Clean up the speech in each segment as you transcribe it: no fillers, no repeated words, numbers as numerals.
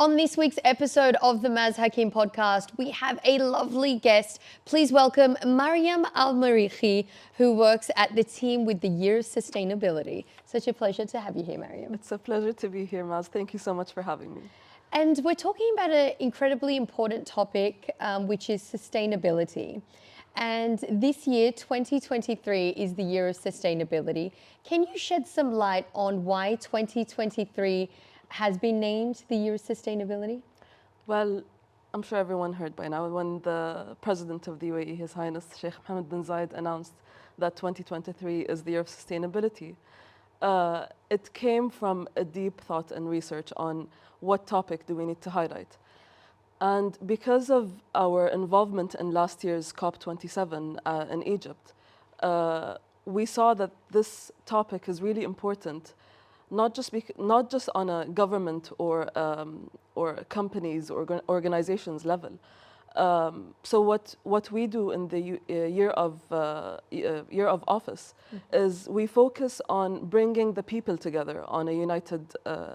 On this week's episode of the Maz Hakim Podcast, we have a lovely guest. Please welcome Mariam Al Meraikhi, who works at the team with the Year of Sustainability. Such a pleasure to have you here, Mariam. It's a pleasure to be here, Maz. Thank you so much for having me. And we're talking about an incredibly important topic, which is sustainability. And this year, 2023, is the Year of Sustainability. Can you shed some light on why 2023 has been named the Year of Sustainability? Well, I'm sure everyone heard by now when the President of the UAE, His Highness Sheikh Mohammed bin Zayed, announced that 2023 is the Year of Sustainability. It came from a deep thought and research on what topic do we need to highlight. And because of our involvement in last year's COP27 in Egypt, we saw that this topic is really important, not just on a government or companies or organizations level. So what we do in the year of office is we focus on bringing the people together on a united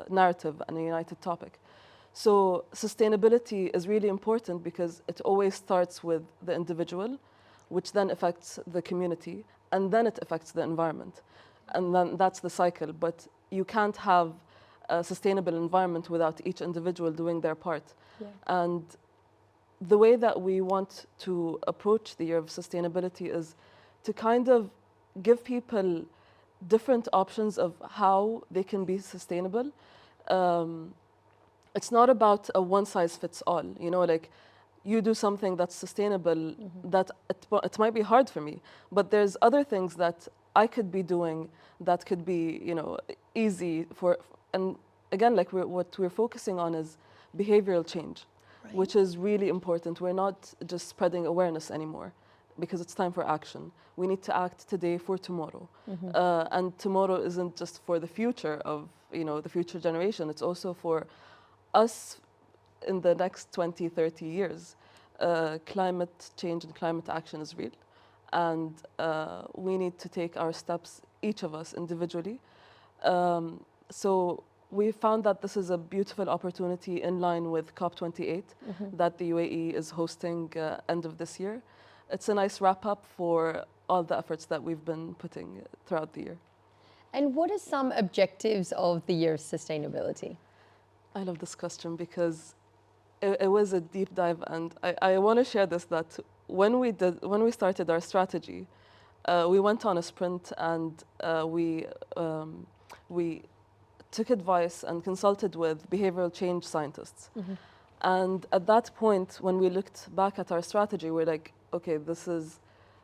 narrative and a united topic. So sustainability is really important because it always starts with the individual, which then affects the community, and then it affects the environment. And then that's the cycle. But you can't have a sustainable environment without each individual doing their part. Yeah. And the way that we want to approach the Year of Sustainability is to kind of give people different options of how they can be sustainable. It's not about a one-size-fits-all, like you do something that's sustainable, that it might be hard for me, but there's other things that I could be doing that could be, easy for, and again, like what we're focusing on is behavioral change, Right. which is really important. We're not just spreading awareness anymore because it's time for action. We need to act today for tomorrow. And tomorrow isn't just for the future of, the future generation. It's also for us in the next 20, 30 years. Climate change and climate action is real. And we need to take our steps, each of us individually. So we found that this is a beautiful opportunity in line with COP28 that the UAE is hosting end of this year. It's a nice wrap up for all the efforts that we've been putting throughout the year. And what are some objectives of the Year of Sustainability? I love this question because it was a deep dive, and I want to share this, that when we started our strategy, we went on a sprint and we took advice and consulted with behavioral change scientists. And at that point, when we looked back at our strategy, we're like, okay, this is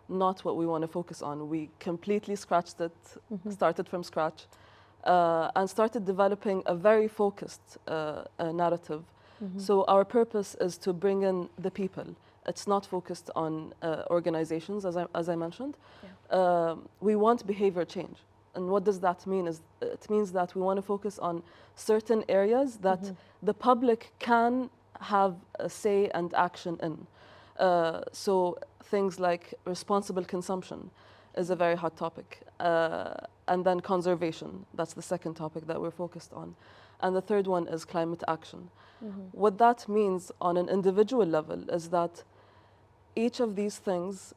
not what we want to focus on. We completely scratched it, started from scratch, and started developing a very focused narrative. So our purpose is to bring in the people. It's not focused on organizations, as I mentioned. Yeah. We want behavior change. And what does that mean? It means that we want to focus on certain areas that the public can have a say and action in. So things like responsible consumption is a very hot topic. And then conservation, that's the second topic that we're focused on. And the third one is climate action. What that means on an individual level is that each of these things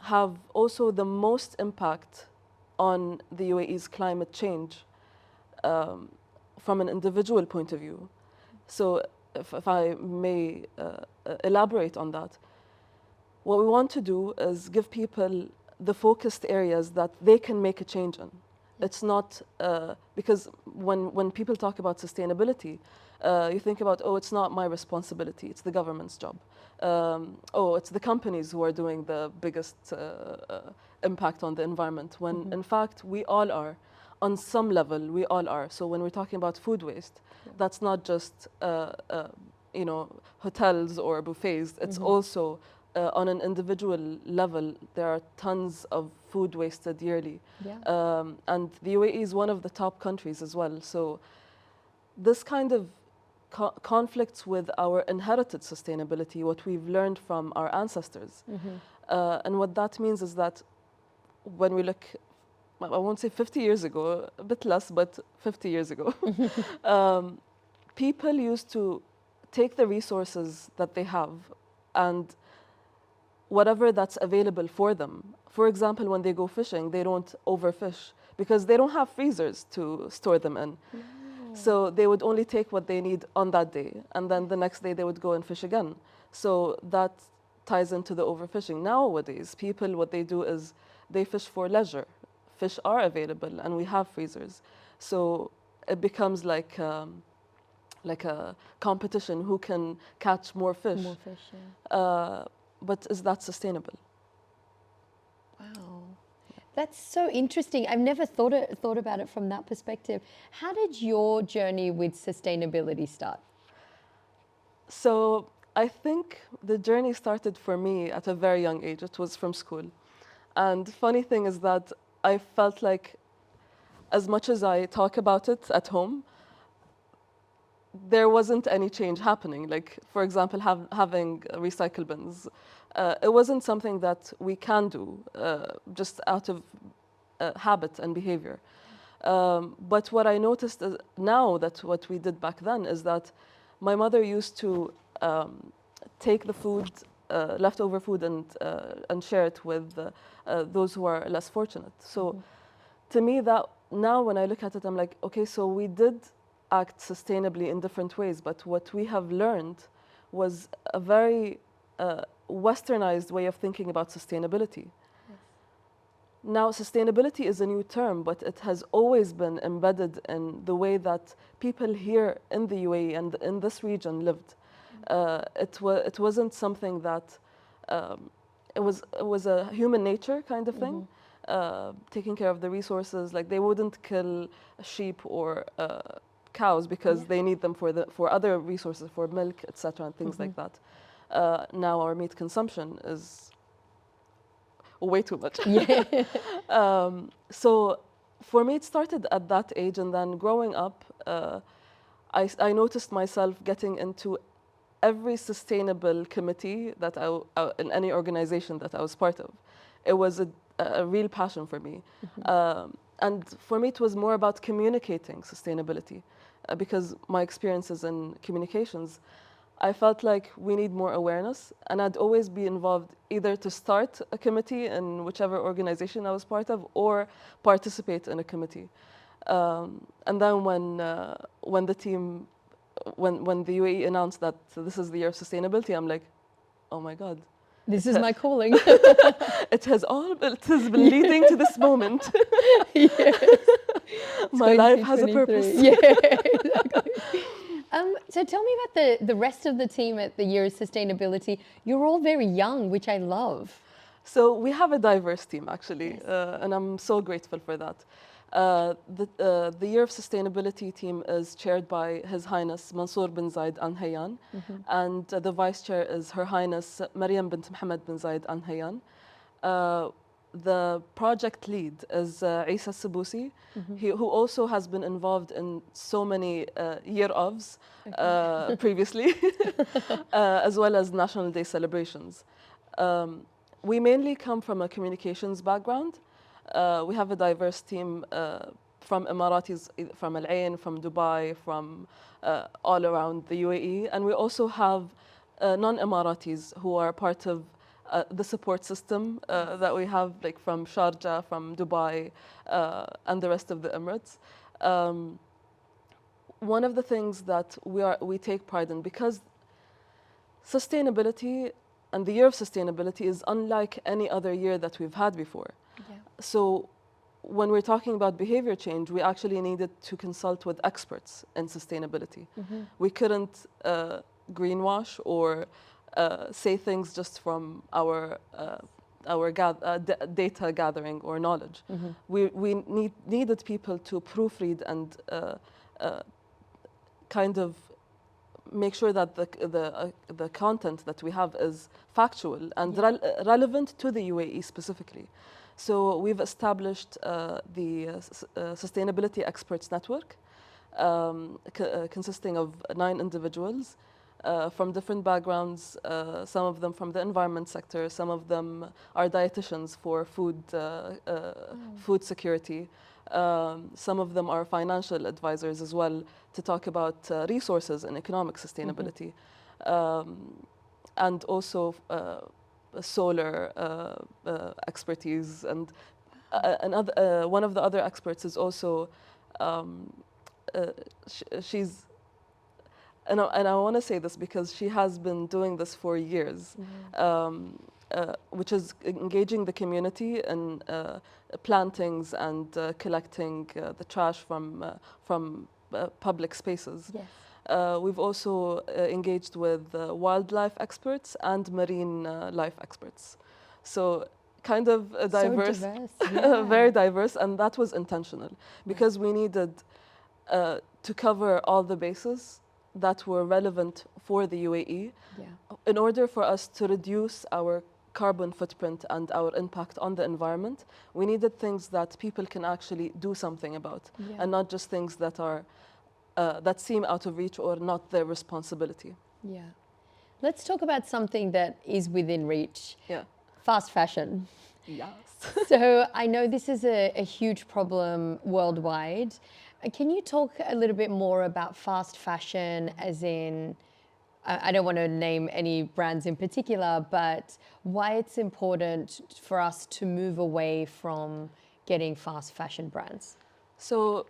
have also the most impact on the UAE's climate change from an individual point of view. So if I may elaborate on that, what we want to do is give people the focused areas that they can make a change in. It's not, because when people talk about sustainability, you think about, it's not my responsibility, it's the government's job. It's the companies who are doing the biggest impact on the environment, when in fact we all are. On some level, we all are. So when we're talking about food waste, that's not just hotels or buffets. It's also on an individual level, there are tons of food wasted yearly. Yeah. And the UAE is one of the top countries as well. So this kind of conflicts with our inherited sustainability, what we've learned from our ancestors. And what that means is that when we look, I won't say 50 years ago, a bit less, but 50 years ago, people used to take the resources that they have and whatever that's available for them. For example, when they go fishing, they don't overfish because they don't have freezers to store them in. So they would only take what they need on that day, and then the next day they would go and fish again. So that ties into the overfishing. Nowadays, people, what they do is they fish for leisure. Fish are available, and we have freezers. So it becomes like a competition who can catch more fish. More fish, yeah. But is that sustainable? Wow. That's so interesting. I've never thought about it from that perspective. How did your journey with sustainability start? So I think the journey started for me at a very young age. It was from school. And funny thing is that I felt like as much as I talk about it at home, there wasn't any change happening. Like, for example, having recycle bins. It wasn't something that we can do just out of habit and behavior. But what I noticed is now that what we did back then is that my mother used to take the food, leftover food, and share it with those who are less fortunate. So to me, that now when I look at it, I'm like, okay, so we did act sustainably in different ways, but what we have learned was a very westernized way of thinking about sustainability. Now, sustainability is a new term, but it has always been embedded in the way that people here in the UAE and in this region lived. It wasn't something that, it was a human nature kind of thing, taking care of the resources. Like, they wouldn't kill sheep or cows because they need them for other resources, for milk, etc., and things like that. Now our meat consumption is way too much. So for me, it started at that age, and then growing up, I noticed myself getting into every sustainable committee that in any organization that I was part of. It was a real passion for me. And for me, it was more about communicating sustainability because my experiences in communications, I felt like we need more awareness, and I'd always be involved either to start a committee in whichever organization I was part of or participate in a committee. And then when the team, when the UAE announced that this is the year of sustainability, I'm like, oh my God. This is my calling. It has been leading to this moment. My life has a purpose. Yeah, exactly. So tell me about the rest of the team at the Year of Sustainability. You're all very young, which I love. So we have a diverse team, actually, and I'm so grateful for that. The Year of Sustainability team is chaired by His Highness Mansour bin Zayed Al Nahyan, and the vice chair is Her Highness Mariam bint Mohammed bin Zayed Al Nahyan. The project lead is Isa Sabusi, who also has been involved in so many year-ofs previously, as well as National Day celebrations. We mainly come from a communications background. We have a diverse team from Emiratis, from Al Ain, from Dubai, from all around the UAE. And we also have non-Emiratis who are part of the support system that we have, like from Sharjah, from Dubai, and the rest of the Emirates. One of the things that we take pride in, because sustainability and the Year of Sustainability is unlike any other year that we've had before. So when we're talking about behavior change, we actually needed to consult with experts in sustainability. We couldn't greenwash or say things just from our data gathering or knowledge. We needed people to proofread and kind of make sure that the content that we have is factual and relevant to the UAE specifically. So we've established the Sustainability Experts Network, consisting of 9 individuals from different backgrounds, some of them from the environment sector, some of them are dietitians for food security, Some of them are financial advisors as well to talk about resources and economic sustainability. And also solar expertise. And one of the other experts is also, she's, and I want to say this because she has been doing this for years, which is engaging the community in plantings and collecting the trash from public spaces. Yes. We've also engaged with wildlife experts and marine life experts. So kind of a diverse, So diverse, yeah. very diverse, and that was intentional because we needed to cover all the bases that were relevant for the UAE in order for us to reduce our carbon footprint and our impact on the environment. We needed things that people can actually do something about, and not just things that are that seem out of reach or not their responsibility. Yeah. Let's talk about something that is within reach. Yeah. Fast fashion. Yes. So I know this is a huge problem worldwide. Can you talk a little bit more about fast fashion, as in, I don't want to name any brands in particular, but why it's important for us to move away from getting fast fashion brands? So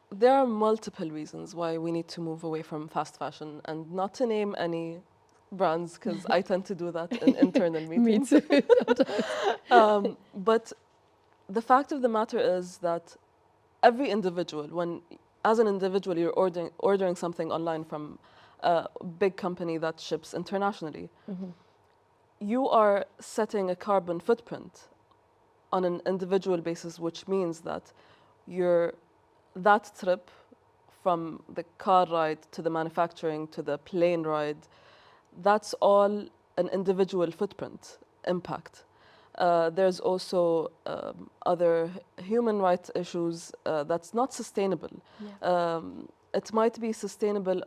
there are multiple reasons why we need to move away from fast fashion, and not to name any brands because I tend to do that in internal meetings. Me too. But the fact of the matter is that every individual, as an individual you're ordering something online from a big company that ships internationally, you are setting a carbon footprint on an individual basis, which means that that trip from the car ride to the manufacturing to the plane ride, that's all an individual footprint impact. There's also other human rights issues that's not sustainable. It might be sustainable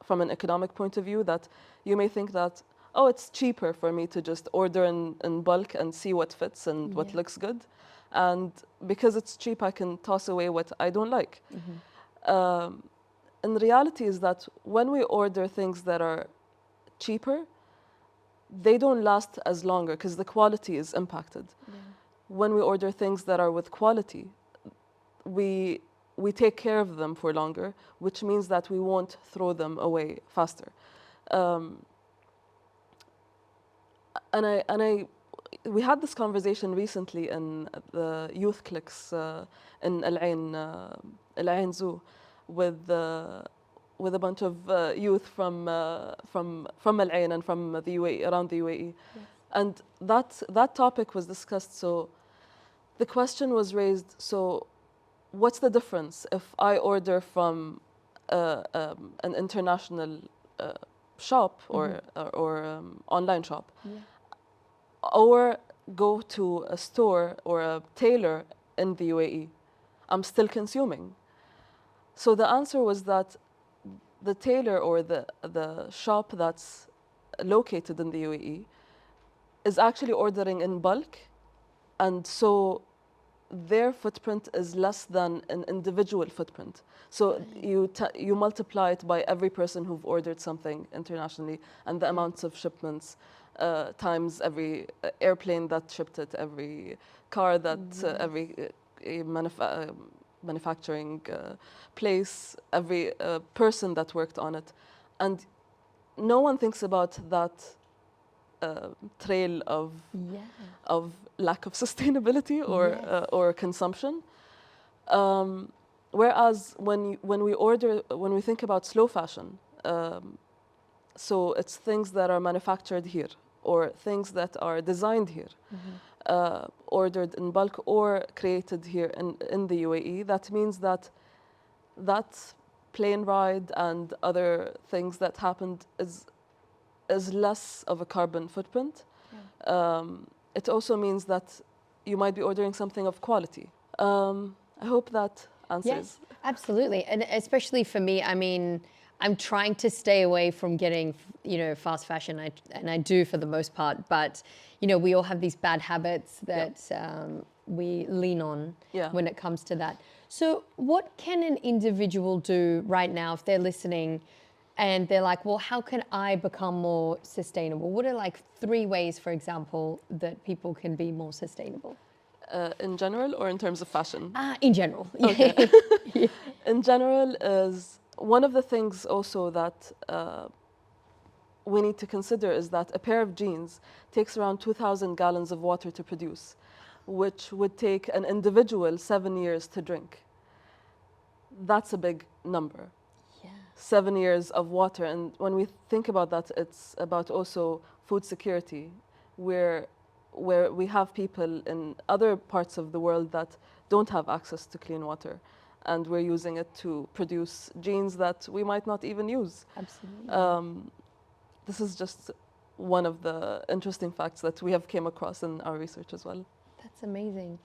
from an economic point of view, that you may think that, oh, it's cheaper for me to just order in bulk and see what fits and what looks good. And because it's cheap, I can toss away what I don't like. And the reality is that when we order things that are cheaper, they don't last as longer because the quality is impacted. When we order things that are with quality, we take care of them for longer, which means that we won't throw them away faster. We had this conversation recently in the youth cliques in Al Ain Zoo with a bunch of youth from Al Ain and from the UAE, around the UAE. And that topic was discussed. So the question was raised, so what's the difference if I order from an international shop or online shop, or go to a store or a tailor in the UAE? I'm still consuming. So the answer was that the tailor or the shop that's located in the UAE is actually ordering in bulk, and so their footprint is less than an individual footprint. So you multiply it by every person who've ordered something internationally, and the amounts of shipments times every airplane that shipped it, every car that every manufacturing place, every person that worked on it. And no one thinks about that trail of lack of sustainability or consumption. Whereas when we think about slow fashion, so it's things that are manufactured here or things that are designed here, ordered in bulk or created here in the UAE. That means that plane ride and other things that happened is less of a carbon footprint. It also means that you might be ordering something of quality. I hope that answers. Yes, absolutely. And especially for me, I mean, I'm trying to stay away from getting, fast fashion, and I do for the most part. But, we all have these bad habits that we lean on Yeah. when it comes to that. So what can an individual do right now if they're listening and they're like, well, how can I become more sustainable? What are like 3 ways, for example, that people can be more sustainable? In general or in terms of fashion? In general. Okay. Yeah. In general, is one of the things also that we need to consider is that a pair of jeans takes around 2,000 gallons of water to produce, which would take an individual 7 years to drink. That's a big number. Yeah. 7 years of water. And when we think about that, it's about also food security, where we have people in other parts of the world that don't have access to clean water. And we're using it to produce jeans that we might not even use. Absolutely. This is just one of the interesting facts that we have came across in our research as well. That's amazing.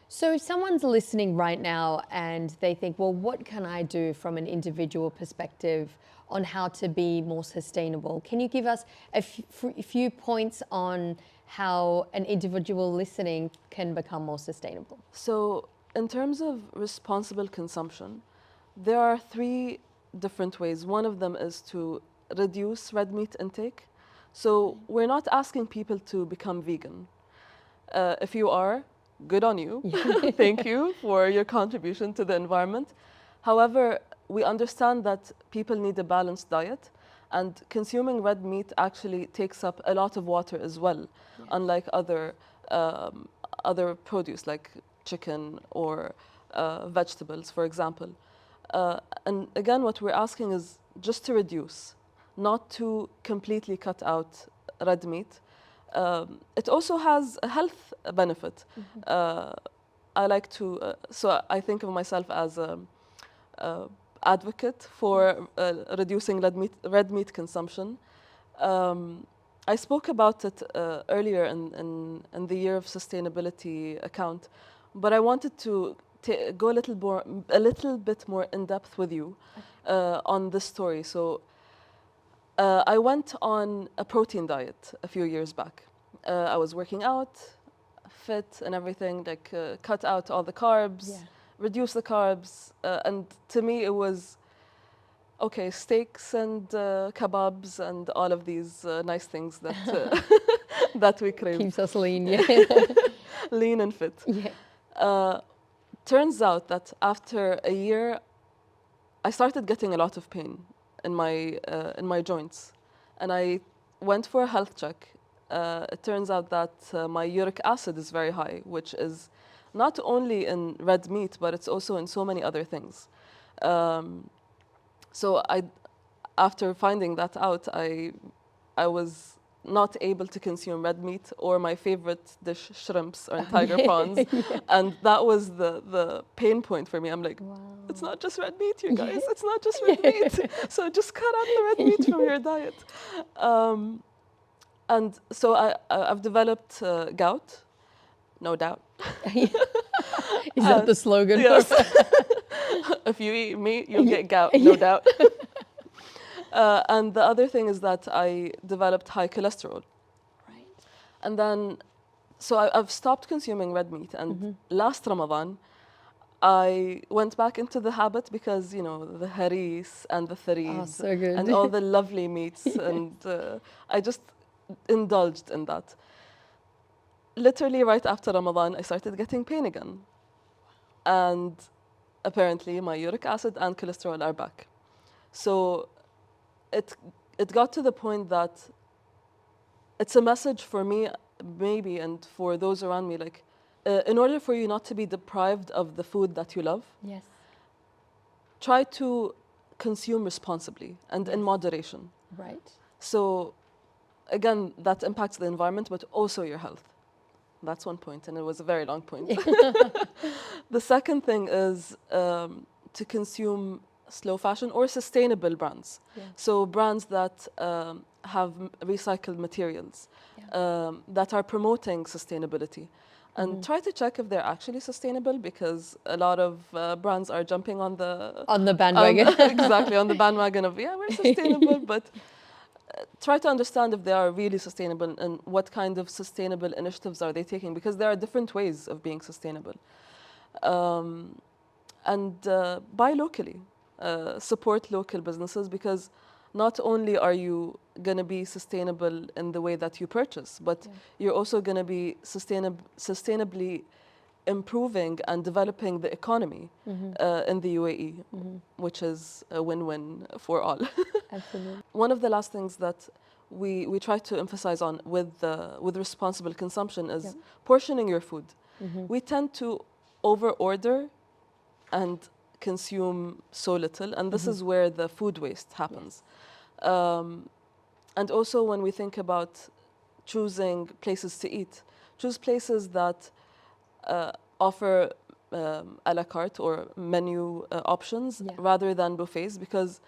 So if someone's listening right now and they think, well, what can I do from an individual perspective on how to be more sustainable? Can you give us a few points on how an individual listening can become more sustainable? So in terms of responsible consumption, there are 3 different ways. One of them is to reduce red meat intake. So we're not asking people to become vegan. If you are, good on you. Thank you for your contribution to the environment. However, we understand that people need a balanced diet, and consuming red meat actually takes up a lot of water as well, unlike other produce like chicken or vegetables, for example. And again, what we're asking is just to reduce, not to completely cut out red meat. It also has a health benefit. I like to, so I think of myself as a advocate for reducing red meat consumption. I spoke about it earlier in the Year of Sustainability account, but I wanted to go a little bit more in depth with you on this story. So I went on a protein diet a few years back. I was working out, fit and everything, like cut out all the carbs, reduce the carbs. And to me, it was, okay, steaks and kebabs and all of these nice things that, that we crave. Keeps us lean, yeah. Lean and fit. Yeah. Turns out that after a year, I started getting a lot of pain in my joints, and I went for a health check. It turns out that my uric acid is very high, which is not only in red meat, but it's also in so many other things. So after finding that out, I was not able to consume red meat or my favorite dish, shrimps or tiger prawns. And that was the pain point for me. I'm like, it's not just red meat, you guys. It's not just red meat. So just cut out the red meat from your diet. And so I've developed gout, no doubt. Is that the slogan? Yes. If you eat meat, you'll get gout, no doubt. And the other thing is that I developed high cholesterol. Right. And then, so I've stopped consuming red meat. And last Ramadan, I went back into the habit because, you know, the haris and the tharid so good. and all the lovely meats. And I just indulged in that. Literally right after Ramadan, I started getting pain again. And apparently my uric acid and cholesterol are back. So it got to the point that it's a message for me, maybe, and for those around me, like, in order for you not to be deprived of the food that you love, try to consume responsibly and in moderation. Right. So again, that impacts the environment, but also your health. That's one point, and it was a very long point. The second thing is to consume slow fashion or sustainable brands. So brands that have recycled materials, that are promoting sustainability. And try to check if they're actually sustainable, because a lot of brands are jumping on the bandwagon. Exactly, on the bandwagon of, we're sustainable, but try to understand if they are really sustainable and what kind of sustainable initiatives are they taking, because there are different ways of being sustainable. Um, and buy locally, support local businesses, because not only are you going to be sustainable in the way that you purchase, but you're also going to be sustainably improving and developing the economy in the UAE, which is a win-win for all. Absolutely. One of the last things that we try to emphasize on with responsible consumption is portioning your food. We tend to over-order and consume so little, and this is where the food waste happens. And also when we think about choosing places to eat, choose places that offer a la carte or menu options rather than buffets, because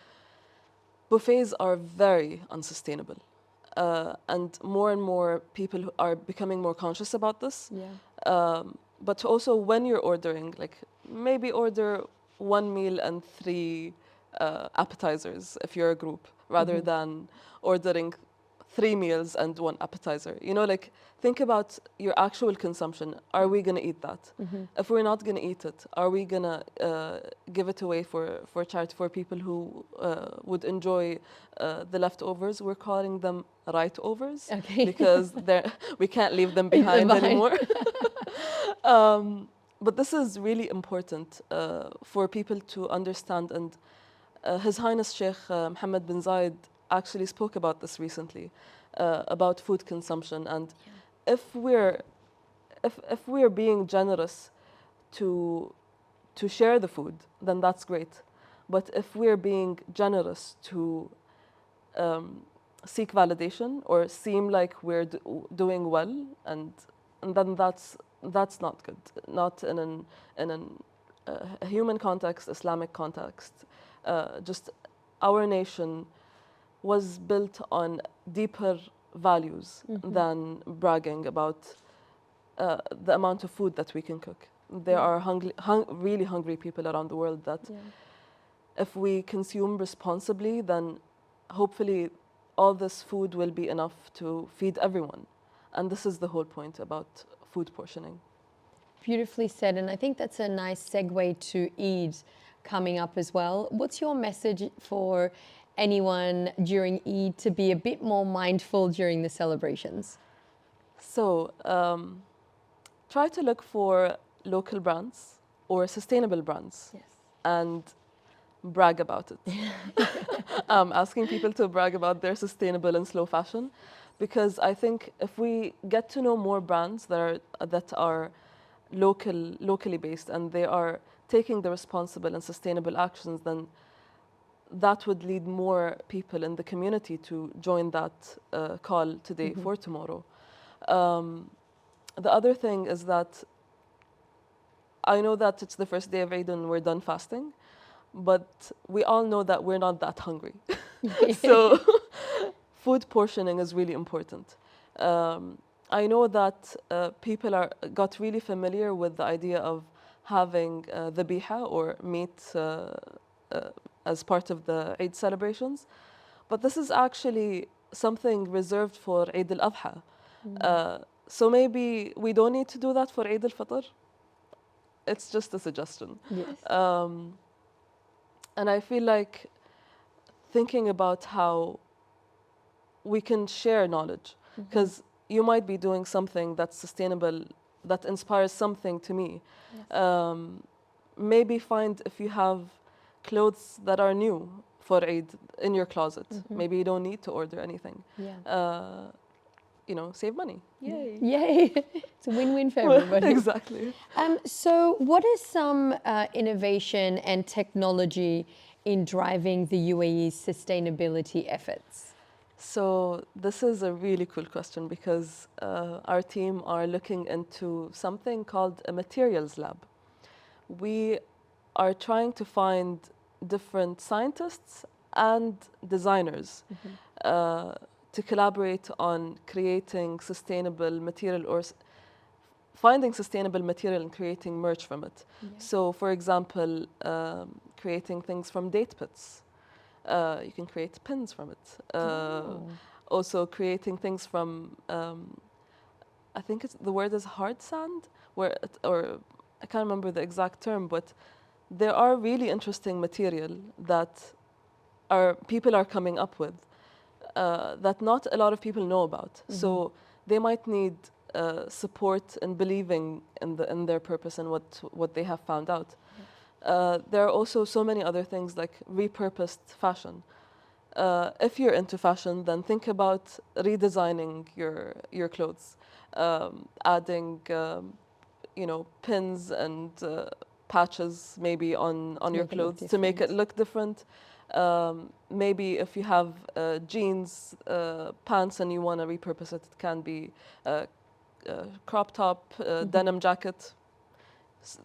buffets are very unsustainable. And more people are becoming more conscious about this. But also when you're ordering, like maybe order one meal and three appetizers if you're a group, rather than ordering 3 meals and one appetizer. You know, like think about your actual consumption. Are we going to eat that? If we're not going to eat it, are we going to give it away for charity, for people who would enjoy the leftovers? We're calling them right-overs because we can't leave them behind anymore. But this is really important for people to understand. And His Highness Sheikh Mohammed bin Zayed actually spoke about this recently, about food consumption. And if we're being generous to share the food, then that's great. But if we're being generous to seek validation or seem like we're doing well, and then that's not good. Not in a human context, Islamic context. Just our nation was built on deeper values than bragging about the amount of food that we can cook. There are really hungry people around the world that if we consume responsibly, then hopefully all this food will be enough to feed everyone. And this is the whole point about food portioning. Beautifully said. And I think that's a nice segue to Eid coming up as well. What's your message for anyone during Eid to be a bit more mindful during the celebrations? So try to look for local brands or sustainable brands and brag about it. Asking people to brag about their sustainable and slow fashion, because I think if we get to know more brands that are locally based and they are taking the responsible and sustainable actions, then that would lead more people in the community to join that call today for tomorrow. The other thing is that I know that it's the first day of Eid and we're done fasting, but we all know that we're not that hungry. So food portioning is really important. I know that people got really familiar with the idea of having dhabiha or meat as part of the Eid celebrations, but this is actually something reserved for Eid al-Adha. So maybe we don't need to do that for Eid al-Fitr. It's just a suggestion. And I feel like thinking about how we can share knowledge, because you might be doing something that's sustainable, that inspires something to me. Maybe find if you have clothes that are new for Eid in your closet. Maybe you don't need to order anything. Save money. Yay. Yay. It's a win-win for everybody. Exactly. So what is some innovation and technology in driving the UAE's sustainability efforts? So this is a really cool question, because our team are looking into something called a materials lab. We are trying to find different scientists and designers to collaborate on creating sustainable material or finding sustainable material and creating merch from it. So, for example, creating things from date pits, You can create pins from it. Oh. Also creating things from, I think the word is hard sand, or I can't remember the exact term, but there are really interesting material that people are coming up with that not a lot of people know about. So they might need support in believing in their purpose and what they have found out. There are also so many other things like repurposed fashion. If you're into fashion, then think about redesigning your clothes, adding pins and patches maybe on your Make it look clothes to make it different. look different. Maybe if you have jeans, pants, and you want to repurpose it, it can be crop top, denim jacket.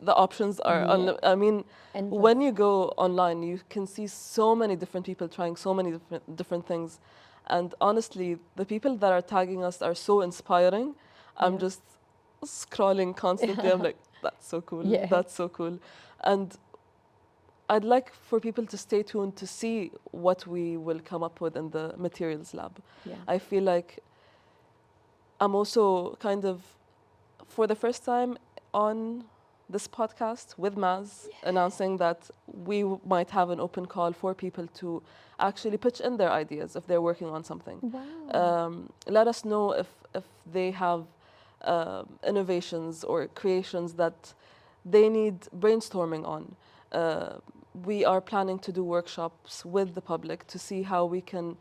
The options are, Yeah. I mean, Endless. when you go online, you can see so many different people trying so many different things. And honestly, the people that are tagging us are so inspiring. I'm Yeah. just scrolling constantly. I'm like, that's so cool. Yeah. That's so cool. And I'd like for people to stay tuned to see what we will come up with in the materials lab. Yeah. I feel like I'm also kind of, for the first time on this podcast with Maz, announcing that we might have an open call for people to actually pitch in their ideas if they're working on something. Wow. Let us know if they have innovations or creations that they need brainstorming on. We are planning to do workshops with the public to see how we can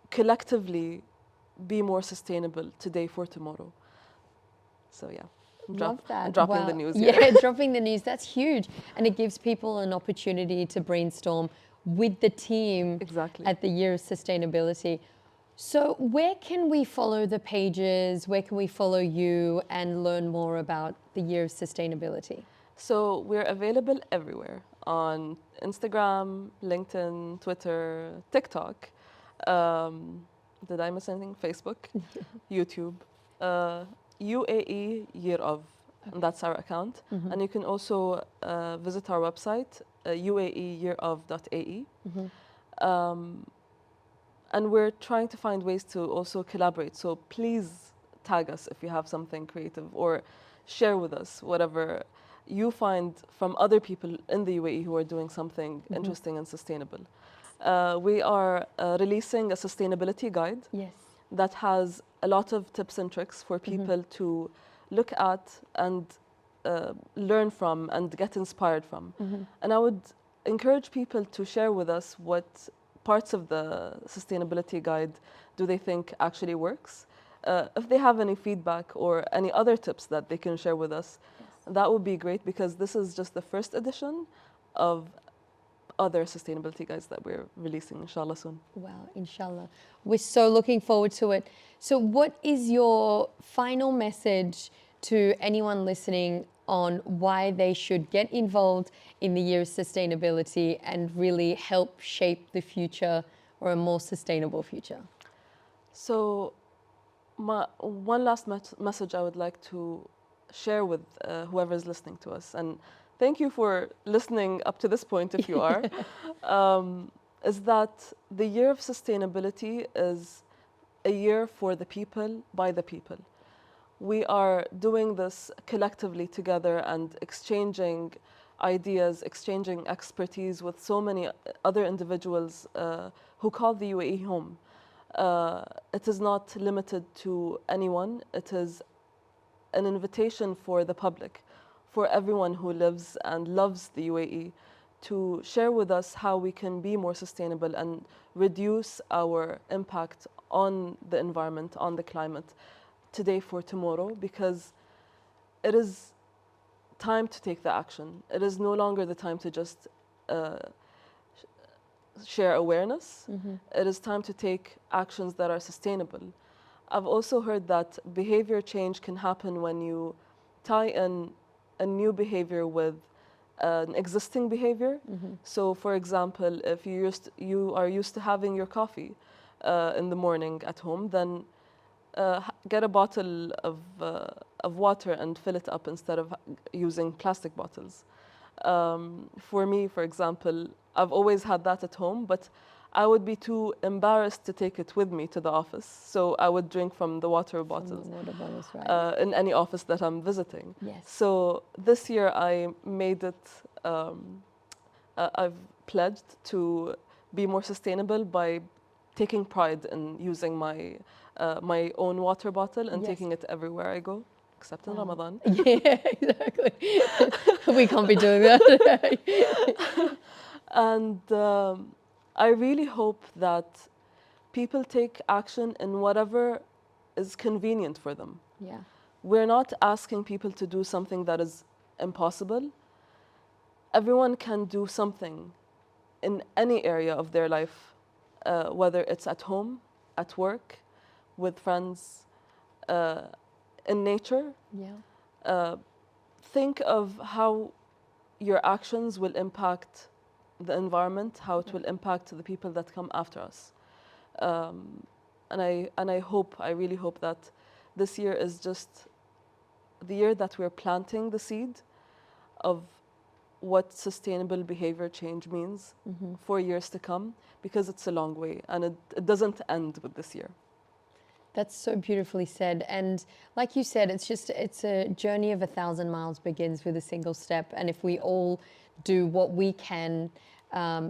collectively be more sustainable today for tomorrow. So yeah, Love that. I'm dropping the Wow. news Yeah, here. dropping the news. That's huge. And it gives people an opportunity to brainstorm with the team Exactly. at the Year of Sustainability. So, where can we follow the pages? Where can we follow you and learn more about the Year of Sustainability? So we're available everywhere on Instagram, LinkedIn, Twitter, TikTok. Um, did I miss anything? Facebook, YouTube, UAE Year of, and that's our account. And you can also visit our website, uaeyearof.ae. Um, and we're trying to find ways to also collaborate. So please tag us if you have something creative or share with us whatever you find from other people in the UAE who are doing something interesting and sustainable. We are releasing a sustainability guide Yes. that has a lot of tips and tricks for people to look at and learn from and get inspired from. And I would encourage people to share with us what parts of the sustainability guide do they think actually works. If they have any feedback or any other tips that they can share with us, that would be great because this is just the first edition of other sustainability guides that we're releasing, inshallah, soon. Wow, inshallah. We're so looking forward to it. So, what is your final message to anyone listening on why they should get involved in the Year of Sustainability and really help shape the future or a more sustainable future? So, one last message I would like to share with whoever is listening to us, and thank you for listening up to this point if you are, is that the Year of Sustainability is a year for the people, by the people. We are doing this collectively together and exchanging ideas, exchanging expertise with so many other individuals who call the UAE home. It is not limited to anyone. It is an invitation for the public, for everyone who lives and loves the UAE, to share with us how we can be more sustainable and reduce our impact on the environment, on the climate, today for tomorrow, because it is time to take the action. It is no longer the time to just share awareness. It is time to take actions that are sustainable. I've also heard that behavior change can happen when you tie in a new behavior with an existing behavior. So, for example, if you are used to having your coffee in the morning at home, then get a bottle of water and fill it up instead of using plastic bottles. For me, for example, I've always had that at home, but I would be too embarrassed to take it with me to the office. So I would drink from the water From the bottles water bottles, right? in any office that I'm visiting. Yes. So this year I made it, I've pledged to be more sustainable by taking pride in using my own water bottle and Yes. taking it everywhere I go, except in Ramadan. Yeah, exactly. We can't be doing that. And I really hope that people take action in whatever is convenient for them. Yeah. We're not asking people to do something that is impossible. Everyone can do something in any area of their life, whether it's at home, at work, with friends, in nature. Yeah. Think of how your actions will impact the environment, how it will impact the people that come after us. And I really hope that this year is just the year that we're planting the seed of what sustainable behavior change means for years to come, because it's a long way and it doesn't end with this year. That's so beautifully said. And like you said, it's a journey of 1,000 miles begins with a single step. And if we all do what we can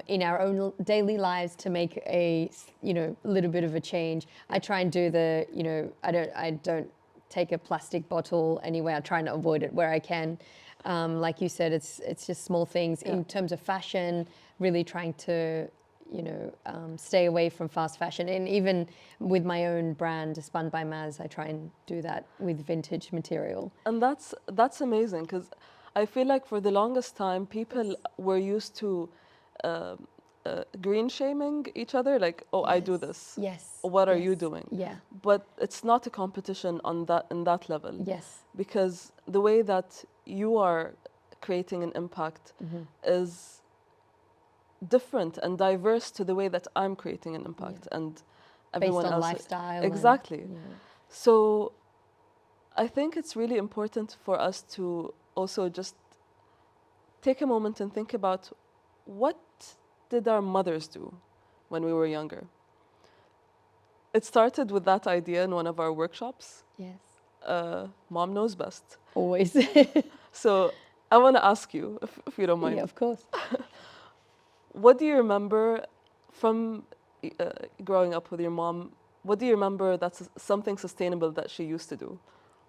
in our own daily lives to make a little bit of a change. I try and do I don't take a plastic bottle anywhere. I try and avoid it where I can. Like you said, it's just small things. Yeah. In terms of fashion, really trying to stay away from fast fashion. And even with my own brand, Spun by Maz, I try and do that with vintage material. And that's amazing, because I feel like for the longest time, people were used to green shaming each other, like, oh, I do this. Yes. What are you doing? Yeah. But it's not a competition in that level. Yes. Because the way that you are creating an impact is different and diverse to the way that I'm creating an impact, and everyone based on else. Lifestyle. Exactly. So I think it's really important for us to also just take a moment and think about, what did our mothers do when we were younger? It started with that idea in one of our workshops. Yes. Mom knows best. Always. So I want to ask you, if you don't mind. Yeah, of course. What do you remember from growing up with your mom? What do you remember that's something sustainable that she used to do?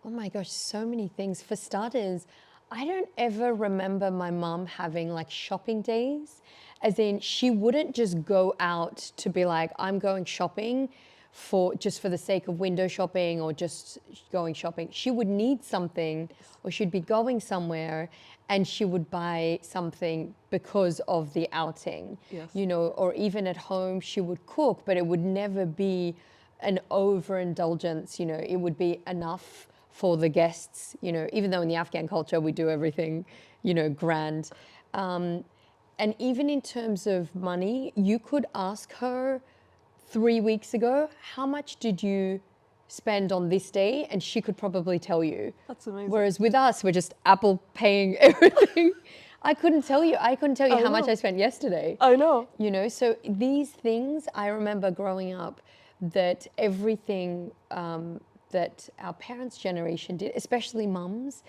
Oh my gosh, so many things. For starters, I don't ever remember my mom having like shopping days, as in she wouldn't just go out to be like, I'm going shopping for the sake of window shopping or just going shopping. She would need something, or she'd be going somewhere and she would buy something because of the outing. Yes. Or even at home she would cook, but it would never be an overindulgence. It would be enough for the guests, even though in the Afghan culture we do everything, grand. And even in terms of money, you could ask her 3 weeks ago, how much did you spend on this day? And she could probably tell you. That's amazing. Whereas with us, we're just Apple paying everything. I couldn't tell you how much I spent yesterday. I know. So these things, I remember growing up, that everything that our parents' generation did, especially mums,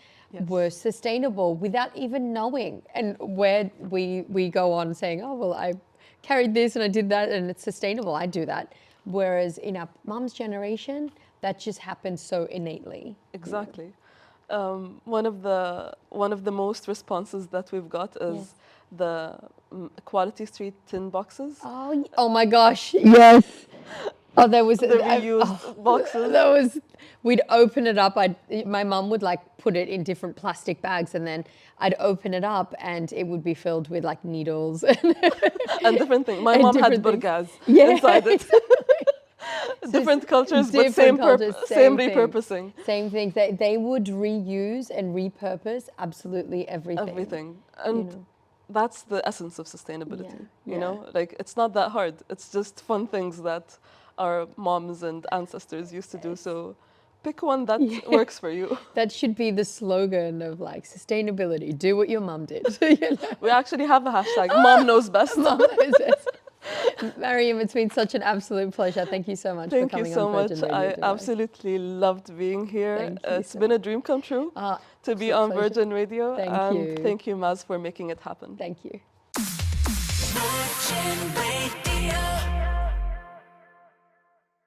were sustainable without even knowing. And where we go on saying, oh, well, I carried this and I did that and it's sustainable, I do that. Whereas in our mum's generation, that just happened so innately. Exactly. One of the most responses that we've got is the Quality Street tin boxes. Oh my gosh, yes. Oh, there was the reused boxes. We'd open it up. My mum would like put it in different plastic bags, and then I'd open it up, and it would be filled with like needles and different things. My mom had burgas inside it. Different cultures, but same repurposing. Same things. They would reuse and repurpose absolutely everything. Everything, and that's the essence of sustainability. You know, like it's not that hard. It's just fun things that our moms and ancestors used to do. So Pick one that works for you. That should be the slogan of like sustainability. Do what your mum did. You know? We actually have a hashtag, Mom Knows Best. Mum knows best. Mariam, it's been such an absolute pleasure. Thank you so much for coming on Virgin Radio. I absolutely loved being here. It's been a dream come true to be on Virgin Radio. Thank you. Thank you, Maz, for making it happen. Thank you.